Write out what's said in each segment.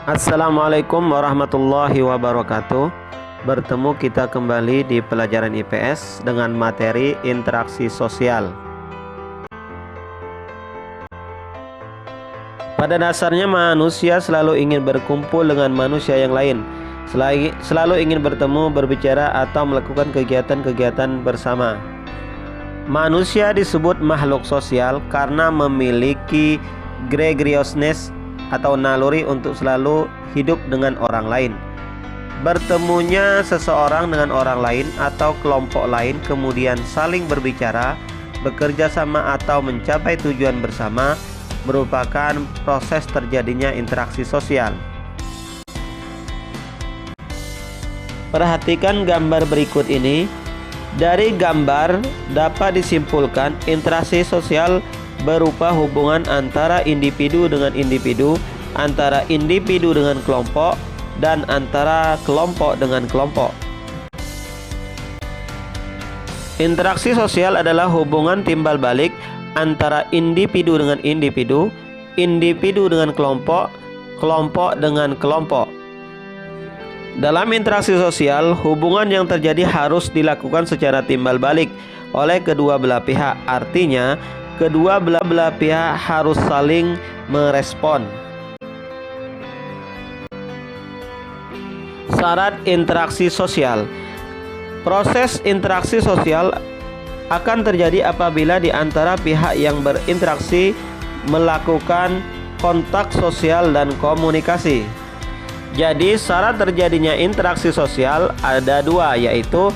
Assalamualaikum warahmatullahi wabarakatuh. Bertemu kita kembali di pelajaran IPS dengan materi interaksi sosial. Pada dasarnya manusia selalu ingin berkumpul dengan manusia yang lain, selalu ingin bertemu, berbicara, atau melakukan kegiatan-kegiatan bersama. Manusia disebut makhluk sosial karena memiliki gregariousness atau naluri untuk selalu hidup dengan orang lain. Bertemunya seseorang dengan orang lain atau kelompok lain, kemudian saling berbicara, bekerja sama atau mencapai tujuan bersama merupakan proses terjadinya interaksi sosial. Perhatikan gambar berikut ini. Dari gambar dapat disimpulkan interaksi sosial berupa hubungan antara individu dengan individu, antara individu dengan kelompok, dan antara kelompok dengan kelompok. Interaksi sosial adalah hubungan timbal balik antara individu dengan individu, individu dengan kelompok, kelompok dengan kelompok. Dalam interaksi sosial, hubungan yang terjadi harus dilakukan secara timbal balik oleh kedua belah pihak. Artinya, kedua belah pihak harus saling merespon. Syarat interaksi sosial. Proses interaksi sosial akan terjadi apabila di antara pihak yang berinteraksi melakukan kontak sosial dan komunikasi. Jadi syarat terjadinya interaksi sosial ada dua, yaitu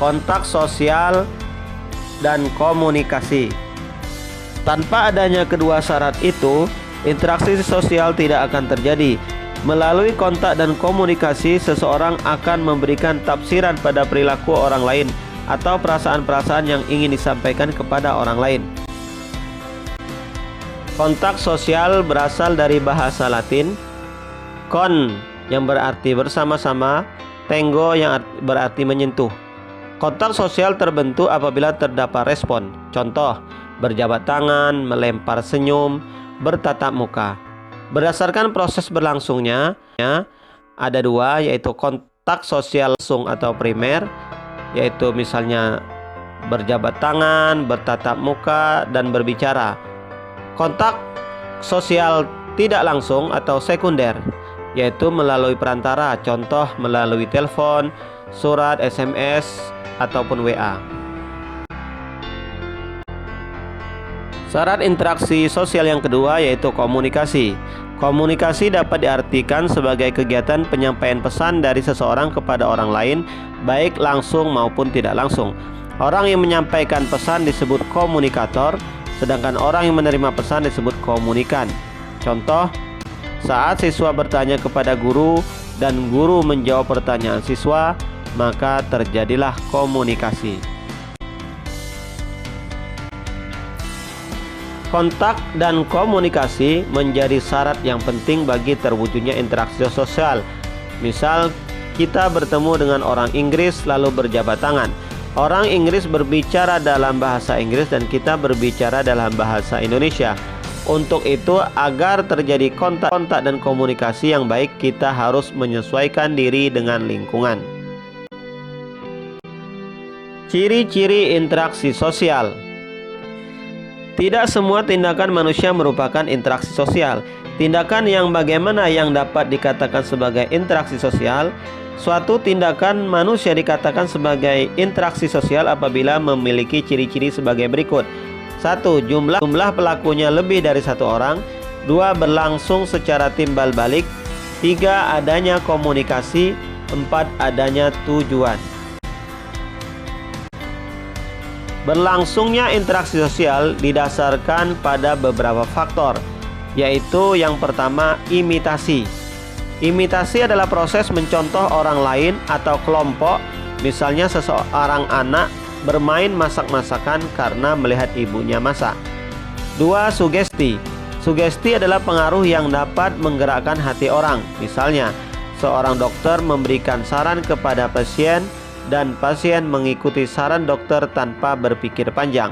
kontak sosial dan komunikasi. Tanpa adanya kedua syarat itu, interaksi sosial tidak akan terjadi. Melalui kontak dan komunikasi, seseorang akan memberikan tafsiran pada perilaku orang lain atau perasaan-perasaan yang ingin disampaikan kepada orang lain. Kontak sosial berasal dari bahasa Latin con yang berarti bersama-sama, tango yang berarti menyentuh. Kontak sosial terbentuk apabila terdapat respon. Contoh, berjabat tangan, melempar senyum, bertatap muka. Berdasarkan proses berlangsungnya, ada dua, yaitu kontak sosial langsung atau primer, yaitu misalnya berjabat tangan, bertatap muka, dan berbicara. Kontak sosial tidak langsung atau sekunder, yaitu melalui perantara, contoh melalui telepon, surat, SMS, ataupun WA. Syarat interaksi sosial yang kedua yaitu komunikasi. Komunikasi dapat diartikan sebagai kegiatan penyampaian pesan dari seseorang kepada orang lain, baik langsung maupun tidak langsung. Orang yang menyampaikan pesan disebut komunikator, sedangkan orang yang menerima pesan disebut komunikan. Contoh, saat siswa bertanya kepada guru dan guru menjawab pertanyaan siswa, maka terjadilah komunikasi. Kontak dan komunikasi menjadi syarat yang penting bagi terwujudnya interaksi sosial. Misal, kita bertemu dengan orang Inggris lalu berjabat tangan. Orang Inggris berbicara dalam bahasa Inggris dan kita berbicara dalam bahasa Indonesia. Untuk itu, agar terjadi kontak dan komunikasi yang baik, kita harus menyesuaikan diri dengan lingkungan. Ciri-ciri interaksi sosial. Tidak semua tindakan manusia merupakan interaksi sosial. Tindakan yang bagaimana yang dapat dikatakan sebagai interaksi sosial? Suatu tindakan manusia dikatakan sebagai interaksi sosial apabila memiliki ciri-ciri sebagai berikut. 1. Jumlah pelakunya lebih dari satu orang. 2. Berlangsung secara timbal balik. 3. Adanya komunikasi. 4. Adanya tujuan. Berlangsungnya interaksi sosial didasarkan pada beberapa faktor, yaitu yang pertama, imitasi. Imitasi adalah proses mencontoh orang lain atau kelompok, misalnya seseorang anak bermain masak-masakan karena melihat ibunya masak. 2. Sugesti. Sugesti adalah pengaruh yang dapat menggerakkan hati orang. Misalnya, seorang dokter memberikan saran kepada pasien dan pasien mengikuti saran dokter tanpa berpikir panjang.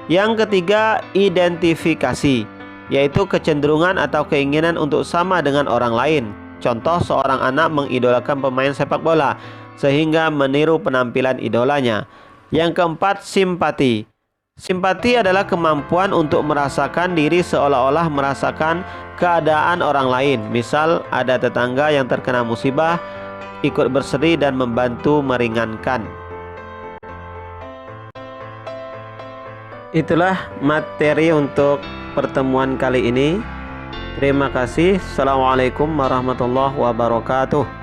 Yang ketiga, identifikasi. yaitu kecenderungan atau keinginan untuk sama dengan orang lain. Contoh, seorang anak mengidolakan pemain sepak bola sehingga meniru penampilan idolanya. Yang keempat, simpati. Simpati adalah kemampuan untuk merasakan diri seolah-olah merasakan keadaan orang lain. Misal, ada tetangga yang terkena musibah, ikut bersedih dan membantu meringankan. Itulah materi untuk pertemuan kali ini. Terima kasih. Assalamualaikum warahmatullahi wabarakatuh.